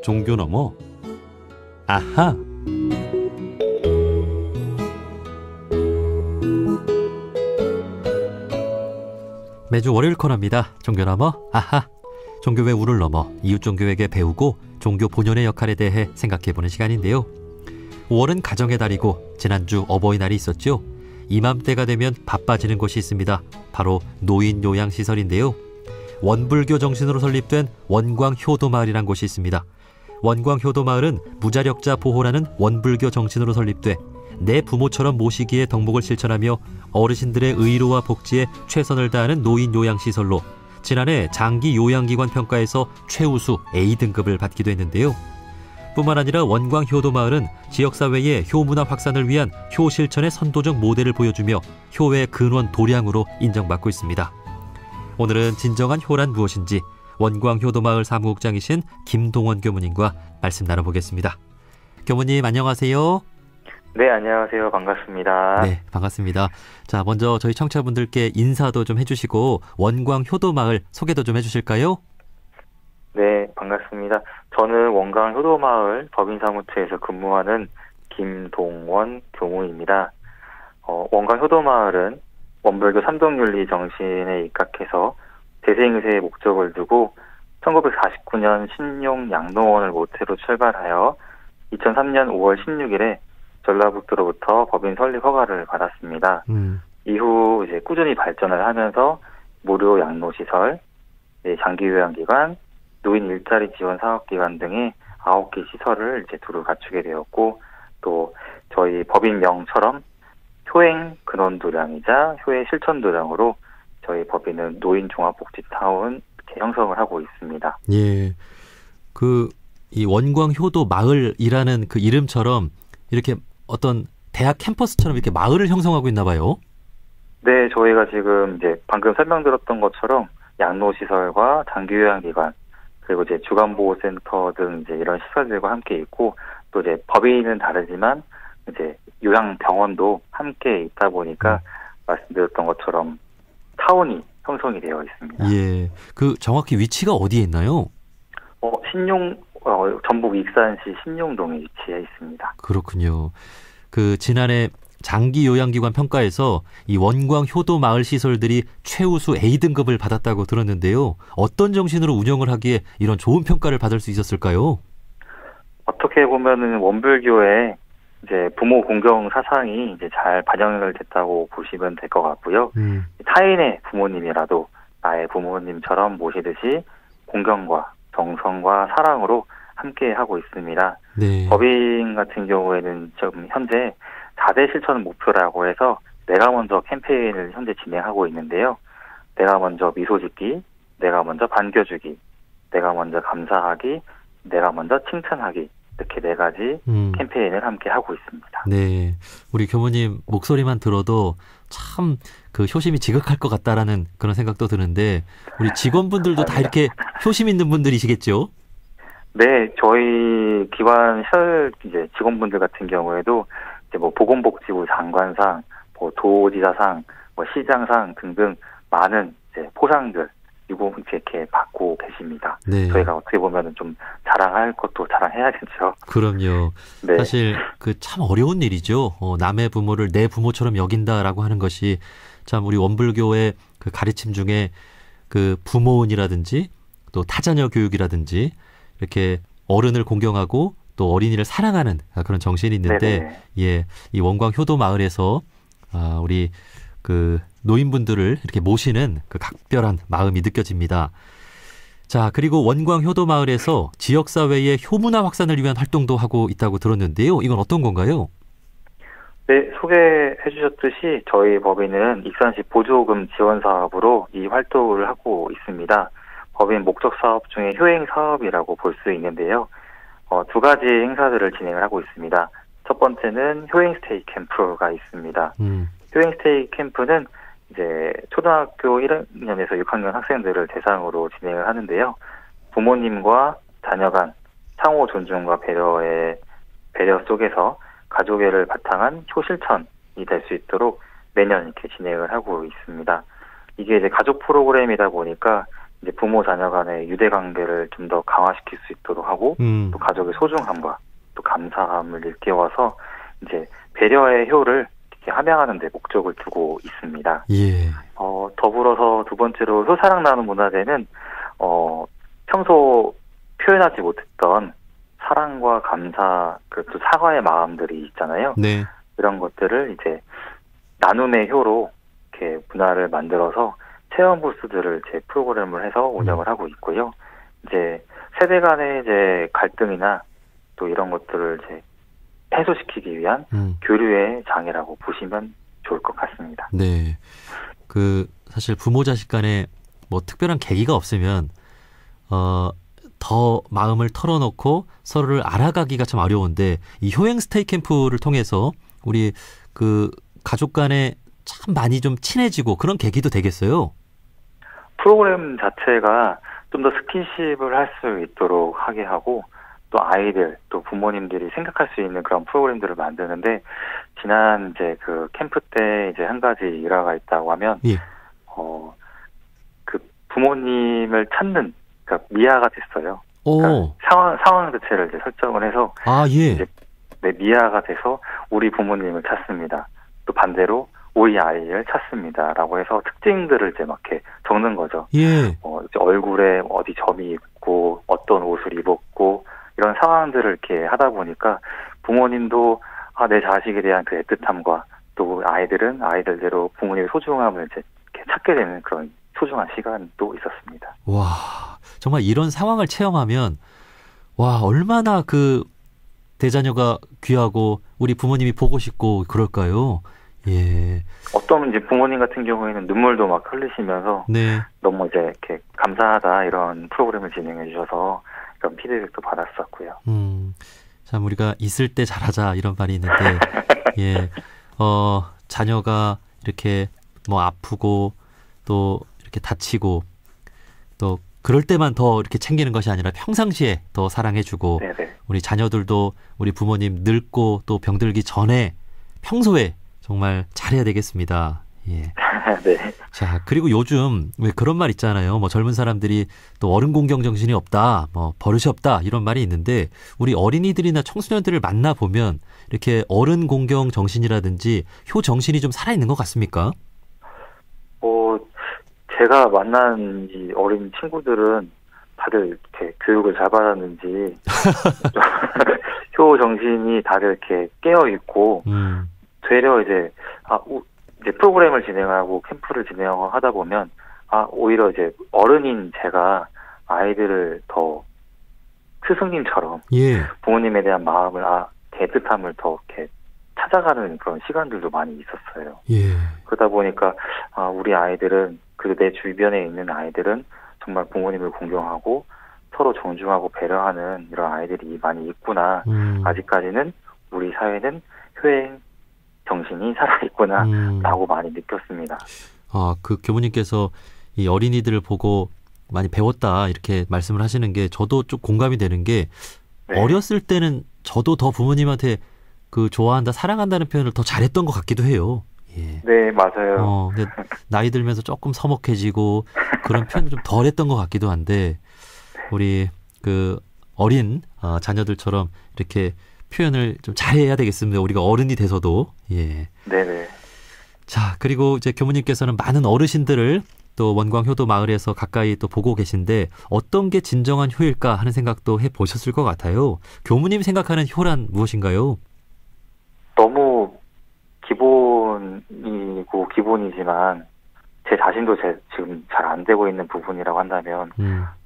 종교 넘어 아하. 매주 월요일 코너입니다. 종교 넘어 아하. 종교의 우를 넘어 이웃 종교에게 배우고 종교 본연의 역할에 대해 생각해보는 시간인데요. 5월은 가정의 달이고 지난주 어버이날이 있었죠. 이맘때가 되면 바빠지는 곳이 있습니다. 바로 노인 요양시설인데요. 원불교 정신으로 설립된 원광효도마을이란 곳이 있습니다. 원광효도마을은 무자력자 보호라는 원불교 정신으로 설립돼 내 부모처럼 모시기의 덕목을 실천하며 어르신들의 의료와 복지에 최선을 다하는 노인 요양시설로 지난해 장기 요양기관 평가에서 최우수 A등급을 받기도 했는데요. 뿐만 아니라 원광효도마을은 지역사회의 효문화 확산을 위한 효실천의 선도적 모델을 보여주며 효의 근원 도량으로 인정받고 있습니다. 오늘은 진정한 효란 무엇인지 원광효도마을 사무국장이신 김동원 교무님과 말씀 나눠보겠습니다. 교무님 안녕하세요. 네, 안녕하세요. 반갑습니다. 네, 반갑습니다. 자, 먼저 저희 청취자분들께 인사도 좀 해주시고 원광효도마을 소개도 좀 해주실까요? 네, 반갑습니다. 저는 원광효도마을 법인사무처에서 근무하는 김동원 교무입니다. 원광효도마을은 원불교 삼동윤리 정신에 입각해서 대세행세의 목적을 두고 1949년 신용 양로원을 모태로 출발하여 2003년 5월 16일에 전라북도로부터 법인 설립 허가를 받았습니다. 이후 이제 꾸준히 발전을 하면서 무료 양로시설, 장기요양기관, 노인 일자리 지원 사업기관 등의 9개 시설을 이제 두루 갖추게 되었고, 또 저희 법인명처럼 효행 근원도량이자 효의 실천도량으로 저희 법인은 노인 종합복지타운 이렇게 형성을 하고 있습니다. 예, 이 원광효도 마을이라는 그 이름처럼 이렇게 어떤 대학 캠퍼스처럼 이렇게 마을을 형성하고 있나 봐요. 네, 저희가 지금 이제 방금 설명드렸던 것처럼 양로시설과 장기요양기관, 그리고 이제 주간보호센터 등 이제 이런 시설들과 함께 있고, 또 이제 법인은 다르지만 이제 요양병원도 함께 있다 보니까 말씀드렸던 것처럼 타운이 형성이 되어 있습니다. 예, 정확히 위치가 어디에 있나요? 전북 익산시 신용동에 위치해 있습니다. 그렇군요. 지난해 장기 요양기관 평가에서 이 원광효도 마을 시설들이 최우수 A등급을 받았다고 들었는데요. 어떤 정신으로 운영을 하기에 이런 좋은 평가를 받을 수 있었을까요? 어떻게 보면은 원불교의 이제 부모 공경 사상이 이제 잘 반영을 됐다고 보시면 될 것 같고요. 타인의 부모님이라도 나의 부모님처럼 모시듯이 공경과 정성과 사랑으로 함께 하고 있습니다. 네. 법인 같은 경우에는 지금 현재 4대 실천 목표라고 해서 내가 먼저 캠페인을 현재 진행하고 있는데요. 내가 먼저 미소 짓기, 내가 먼저 반겨주기, 내가 먼저 감사하기, 내가 먼저 칭찬하기, 이렇게 4가지 캠페인을 함께 하고 있습니다. 네, 우리 교무님 목소리만 들어도 참 효심이 지극할 것 같다라는 그런 생각도 드는데, 우리 직원분들도 다 이렇게 효심 있는 분들이시겠죠? 네, 저희 기관 시설 이제 직원분들 같은 경우에도 이제 보건복지부 장관상, 도지사상, 시장상 등등 많은 이제 포상들 이렇게 받고 계십니다. 네. 저희가 어떻게 보면은 좀 자랑할 것도 자랑해야겠죠. 그럼요. 네. 사실 참 어려운 일이죠. 남의 부모를 내 부모처럼 여긴다라고 하는 것이 참 우리 원불교의 가르침 중에 부모운이라든지 또 타자녀 교육이라든지 이렇게 어른을 공경하고 또 어린이를 사랑하는 그런 정신이 있는데, 네네. 예, 이 원광효도 마을에서 우리 노인분들을 이렇게 모시는 각별한 마음이 느껴집니다. 자, 그리고 원광효도 마을에서 지역사회의 효문화 확산을 위한 활동도 하고 있다고 들었는데요. 이건 어떤 건가요? 네, 소개해 주셨듯이 저희 법인은 익산시 보조금 지원 사업으로 이 활동을 하고 있습니다. 법인 목적 사업 중에 효행 사업이라고 볼 수 있는데요. 2가지 행사들을 진행을 하고 있습니다. 첫 번째는 효행 스테이 캠프가 있습니다. 효행 스테이 캠프는 이제 초등학교 1학년에서 6학년 학생들을 대상으로 진행을 하는데요. 부모님과 자녀 간 상호 존중과 배려 속에서 가족애를 바탕한 효실천이 될 수 있도록 매년 이렇게 진행을 하고 있습니다. 이게 이제 가족 프로그램이다 보니까 이제 부모 자녀 간의 유대 관계를 좀 더 강화시킬 수 있도록 하고 또 가족의 소중함과 또 감사함을 일깨워서 이제 배려의 효를 이렇게 함양하는 데 목적을 두고 있습니다. 예. 더불어서 두 번째로 효사랑 나눔 문화제는 평소 표현하지 못했던 사랑과 감사, 그리고 또 사과의 마음들이 있잖아요. 네. 이런 것들을 이제 나눔의 효로 이렇게 문화를 만들어서 체험 부스들을 제 프로그램을 해서 운영을 하고 있고요. 이제 세대 간의 이제 갈등이나 또 이런 것들을 이제 해소시키기 위한 교류의 장이라고 보시면 좋을 것 같습니다. 네. 사실 부모 자식 간에 뭐 특별한 계기가 없으면 더 마음을 털어놓고 서로를 알아가기가 참 어려운데 이 효행 스테이 캠프를 통해서 우리 가족 간에 참 많이 좀 친해지고 그런 계기도 되겠어요. 프로그램 자체가 좀 더 스킨십을 할 수 있도록 하게 하고 또 아이들 또 부모님들이 생각할 수 있는 그런 프로그램들을 만드는데 지난 이제 캠프 때 이제 한 가지 일화가 있다고 하면 예. 부모님을 찾는 미아가 됐어요. 그러니까 상황 자체를 이제 설정을 해서 예. 이제 미아가 돼서 우리 부모님을 찾습니다. 또 반대로 우리 아이를 찾습니다라고 해서 특징들을 이제 막 이렇게 적는 거죠. 예. 이제 얼굴에 어디 점이 있고 어떤 옷을 입었고 이런 상황들을 이렇게 하다 보니까 부모님도 내 자식에 대한 그 애틋함과 또 아이들은 아이들대로 부모님의 소중함을 이제 이렇게 찾게 되는 그런 소중한 시간도 있었습니다. 와, 정말 이런 상황을 체험하면 얼마나 대자녀가 귀하고 우리 부모님이 보고 싶고 그럴까요? 예. 어떤 이제 부모님 같은 경우에는 눈물도 막 흘리시면서 네. 너무 이제 이렇게 감사하다 이런 프로그램을 진행해 주셔서 이런 피드백도 받았었고요. 참 우리가 있을 때 잘하자 이런 말이 있는데 예. 자녀가 이렇게 뭐 아프고 또 이렇게 다치고 또 그럴 때만 더 이렇게 챙기는 것이 아니라 평상시에 더 사랑해주고 네네. 우리 자녀들도 우리 부모님 늙고 또 병들기 전에 평소에 정말 잘해야 되겠습니다. 예. 네. 자, 그리고 요즘 왜 그런 말 있잖아요. 뭐 젊은 사람들이 또 어른 공경 정신이 없다, 뭐 버릇이 없다 이런 말이 있는데 우리 어린이들이나 청소년들을 만나 보면 이렇게 어른 공경 정신이라든지 효 정신이 좀 살아 있는 것 같습니까? 제가 만난 이 어린 친구들은 다들 이렇게 교육을 잘 받았는지 효 정신이 다들 이렇게 깨어 있고 되려 이제 프로그램을 진행하고 캠프를 진행하다 보면 오히려 이제 어른인 제가 아이들을 더 스승님처럼 예. 부모님에 대한 마음을 애틋함을 더 이렇게 찾아가는 그런 시간들도 많이 있었어요. 예. 그러다 보니까 우리 아이들은 내 주변에 있는 아이들은 정말 부모님을 존경하고 서로 존중하고 배려하는 이런 아이들이 많이 있구나. 아직까지는 우리 사회는 효행 정신이 살아있구나 라고 많이 느꼈습니다. 교무님께서 이 어린이들을 보고 많이 배웠다 이렇게 말씀을 하시는 게 저도 좀 공감이 되는 게 네. 어렸을 때는 저도 더 부모님한테 좋아한다 사랑한다는 표현을 더 잘했던 것 같기도 해요. 예. 네, 맞아요. 근데 나이 들면서 조금 서먹해지고 그런 표현을 좀 덜 했던 것 같기도 한데 우리 어린 자녀들처럼 이렇게 표현을 좀 잘해야 되겠습니다. 우리가 어른이 돼서도. 예. 네네. 자, 그리고 이제 교무님께서는 많은 어르신들을 또 원광 효도 마을에서 가까이 또 보고 계신데 어떤 게 진정한 효일까 하는 생각도 해보셨을 것 같아요. 교무님 생각하는 효란 무엇인가요? 너무 기본이지만 제 자신도 지금 잘 안 되고 있는 부분이라고 한다면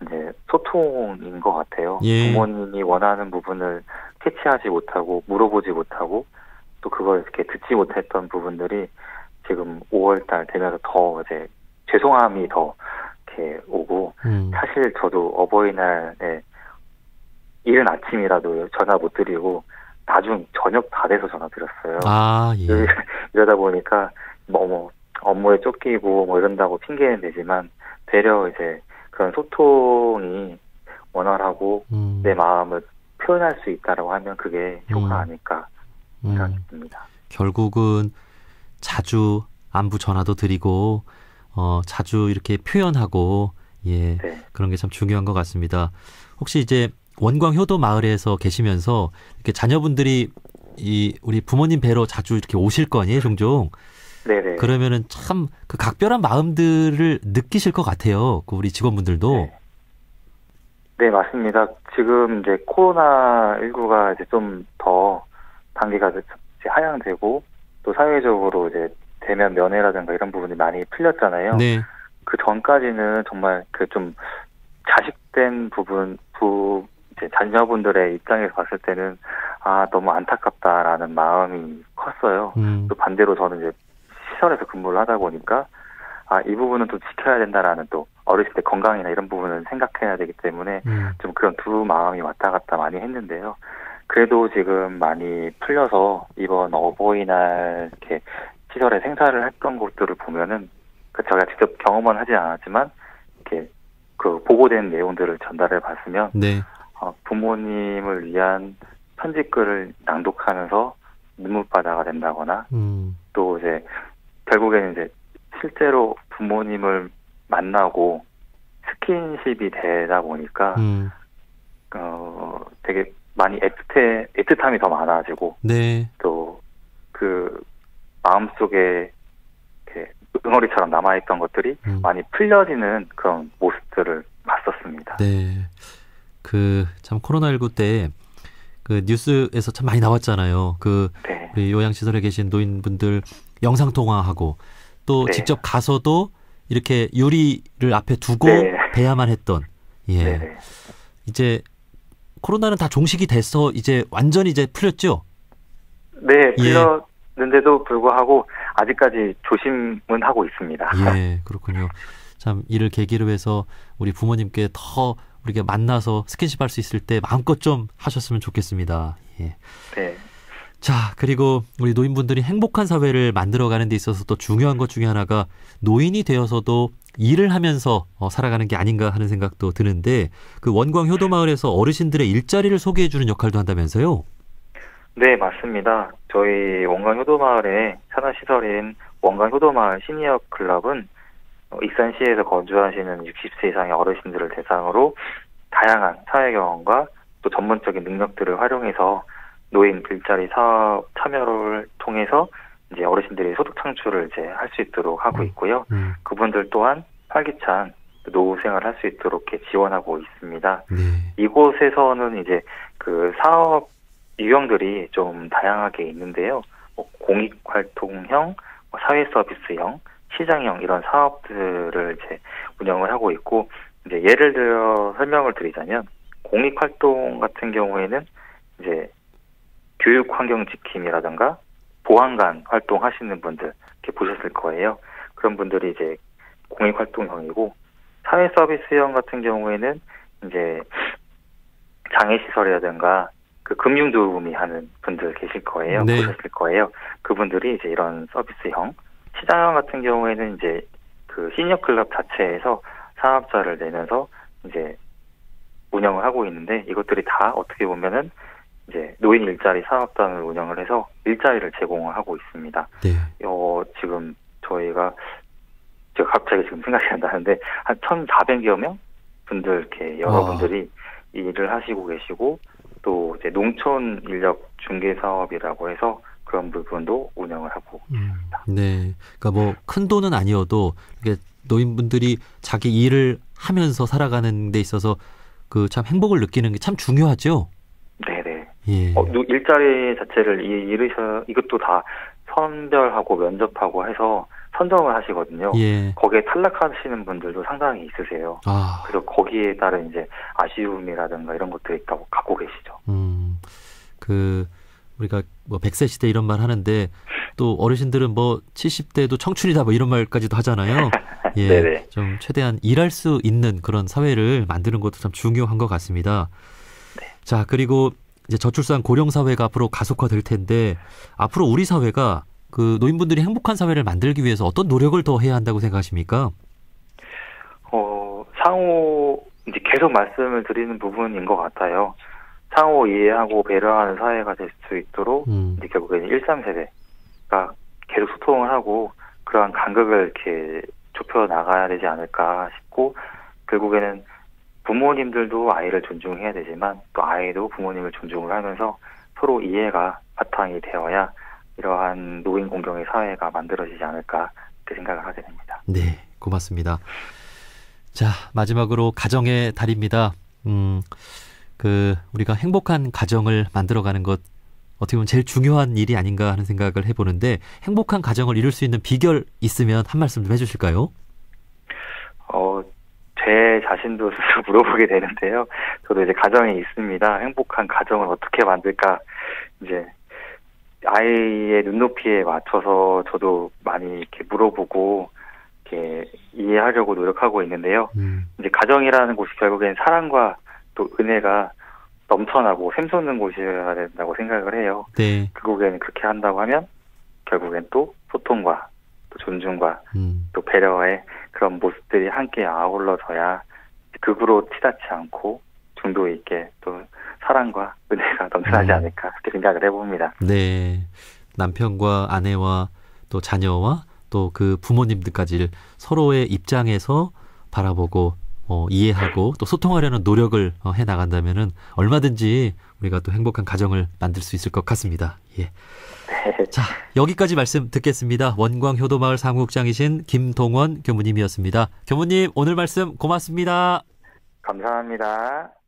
이제 소통인 것 같아요. 예. 부모님이 원하는 부분을 캐치하지 못하고 물어보지 못하고 또 그걸 이렇게 듣지 못했던 부분들이 지금 5월달 되면서 더 이제 죄송함이 더 이렇게 오고 사실 저도 어버이날에 이른 아침이라도 전화 못 드리고 나중 저녁 다 돼서 전화 드렸어요. 예. 이러다 보니까 뭐 업무에 쫓기고 뭐 이런다고 핑계는 되지만 되려 이제 그런 소통이 원활하고 내 마음을 표현할 수 있다라고 하면 그게 효가 아닐까 생각이 듭니다. 결국은 자주 안부 전화도 드리고 자주 이렇게 표현하고 예, 네. 그런 게 참 중요한 것 같습니다. 혹시 이제 원광 효도 마을에서 계시면서 이렇게 자녀분들이 우리 부모님 뵈러 자주 이렇게 오실 거 아니에요, 종종. 네네. 그러면은 참 그 각별한 마음들을 느끼실 것 같아요. 그 우리 직원분들도. 네. 네, 맞습니다. 지금 이제 코로나19가 이제 좀 더 단계가 이제 하향되고 또 사회적으로 이제 대면 면회라든가 이런 부분이 많이 풀렸잖아요. 네. 그 전까지는 정말 그 좀 자식된 이제 자녀분들의 입장에서 봤을 때는 너무 안타깝다라는 마음이 컸어요. 또 반대로 저는 이제 시설에서 근무를 하다 보니까 이 부분은 또 지켜야 된다라는 또 어렸을 때 건강이나 이런 부분은 생각해야 되기 때문에 좀 그런 두 마음이 왔다 갔다 많이 했는데요. 그래도 지금 많이 풀려서 이번 어버이날 이렇게 시설에 생사를 했던 곳들을 보면은 제가 직접 경험은 하지 않았지만 이렇게 그 보고된 내용들을 전달해 봤으면 네. 부모님을 위한 편지글을 낭독하면서 눈물바다가 된다거나 또 이제 결국에는 이제 실제로 부모님을 만나고 스킨십이 되다 보니까 되게 많이 애틋함이 더 많아지고 네. 또 그 마음속에 이렇게 응어리처럼 남아있던 것들이 많이 풀려지는 그런 모습들을 봤었습니다. 네. 그 참 코로나19 때 그 뉴스에서 참 많이 나왔잖아요. 네. 우리 요양시설에 계신 노인분들 영상 통화하고 또 네. 직접 가서도 이렇게 유리를 앞에 두고 네. 뵈야만 했던. 예. 네. 이제 코로나는 다 종식이 돼서 이제 완전히 이제 풀렸죠? 네, 풀렸는데도 불구하고 아직까지 조심은 하고 있습니다. 예, 그렇군요. 참 이를 계기로 해서 우리 부모님께 더 우리가 만나서 스킨십 할 수 있을 때 마음껏 좀 하셨으면 좋겠습니다. 예. 네. 자, 그리고 우리 노인분들이 행복한 사회를 만들어가는 데 있어서 또 중요한 것 중에 하나가 노인이 되어서도 일을 하면서 살아가는 게 아닌가 하는 생각도 드는데 그 원광 효도마을에서 어르신들의 일자리를 소개해주는 역할도 한다면서요? 네, 맞습니다. 저희 원광 효도마을의 산하시설인 원광 효도마을 시니어 클럽은 익산시에서 거주하시는 60세 이상의 어르신들을 대상으로 다양한 사회 경험과 또 전문적인 능력들을 활용해서 노인 일자리 사업 참여를 통해서 이제 어르신들이 소득 창출을 이제 할 수 있도록 하고 있고요. 그분들 또한 활기찬 노후 생활을 할 수 있도록 이렇게 지원하고 있습니다. 네. 이곳에서는 이제 그 사업 유형들이 좀 다양하게 있는데요. 공익활동형, 사회 서비스형, 시장형 이런 사업들을 이제 운영을 하고 있고, 이제 예를 들어 설명을 드리자면 공익활동 같은 경우에는 이제 교육 환경 지킴이라든가 보안관 활동하시는 분들 이렇게 보셨을 거예요. 그런 분들이 이제 공익활동형이고, 사회 서비스형 같은 경우에는 이제 장애시설이라든가 그 금융도우미 하는 분들 계실 거예요. 네. 보셨을 거예요. 그분들이 이제 이런 서비스형, 시장형 같은 경우에는 이제 그 시니어 클럽 자체에서 사업자를 내면서 이제 운영을 하고 있는데, 이것들이 다 어떻게 보면은 이제 노인 일자리 사업단을 운영을 해서 일자리를 제공을 하고 있습니다. 네. 지금 제가 갑자기 지금 생각이 안 나는데 한 1,400여 명 분들 이렇게 여러분들이 일을 하시고 계시고, 또 이제 농촌 인력 중개 사업이라고 해서 그런 부분도 운영을 하고 있습니다. 네. 그러니까 뭐 큰 돈은 아니어도 이게 노인분들이 자기 일을 하면서 살아가는 데 있어서 그 참 행복을 느끼는 게 참 중요하죠. 네네. 예. 일자리 자체를 이것도 다 선별하고 면접하고 해서 선정을 하시거든요. 예. 거기에 탈락하시는 분들도 상당히 있으세요. 그래서 거기에 따른 이제 아쉬움이라든가 이런 것들이 있다고 갖고 계시죠. 우리가 뭐 100세 시대 이런 말 하는데 또 어르신들은 뭐 70대도 청춘이다 뭐 이런 말까지도 하잖아요. 예. 네네. 좀 최대한 일할 수 있는 그런 사회를 만드는 것도 참 중요한 것 같습니다. 네. 자, 그리고 이제 저출산 고령 사회가 앞으로 가속화될 텐데 앞으로 우리 사회가 그 노인분들이 행복한 사회를 만들기 위해서 어떤 노력을 더 해야 한다고 생각하십니까? 상호 이제 계속 말씀을 드리는 부분인 것 같아요. 상호 이해하고 배려하는 사회가 될 수 있도록 이제 결국에는 13세대가 계속 소통을 하고 그러한 간극을 이렇게 좁혀 나가야 되지 않을까 싶고, 결국에는 부모님들도 아이를 존중해야 되지만 또 아이도 부모님을 존중을 하면서 서로 이해가 바탕이 되어야 이러한 노인 공경의 사회가 만들어지지 않을까 그렇게 생각을 하게 됩니다. 네, 고맙습니다. 자, 마지막으로 가정의 달입니다. 우리가 행복한 가정을 만들어가는 것 어떻게 보면 제일 중요한 일이 아닌가 하는 생각을 해보는데 행복한 가정을 이룰 수 있는 비결 있으면 한 말씀 좀 해주실까요? 제 자신도 스스로 물어보게 되는데요. 저도 이제 가정이 있습니다. 행복한 가정을 어떻게 만들까 이제 아이의 눈높이에 맞춰서 저도 많이 이렇게 물어보고 이렇게 이해하려고 노력하고 있는데요. 이제 가정이라는 곳이 결국엔 사랑과 또 은혜가 넘쳐나고 샘솟는 곳이어야 된다고 생각을 해요. 네. 결국에는 그렇게 한다고 하면 결국엔 또 소통과 또 존중과 또 배려의 그런 모습들이 함께 아울러져야 극으로 티닿지 않고 중도 있게 또 사랑과 은혜가 넘쳐나지 않을까 그렇게 생각을 해봅니다. 네. 남편과 아내와 또 자녀와 또 그 부모님들까지 서로의 입장에서 바라보고 이해하고 또 소통하려는 노력을 해 나간다면은 얼마든지 우리가 또 행복한 가정을 만들 수 있을 것 같습니다. 예. 네. 자, 여기까지 말씀 듣겠습니다. 원광 효도마을 사무국장이신 김동원 교무님이었습니다. 교무님, 오늘 말씀 고맙습니다. 감사합니다.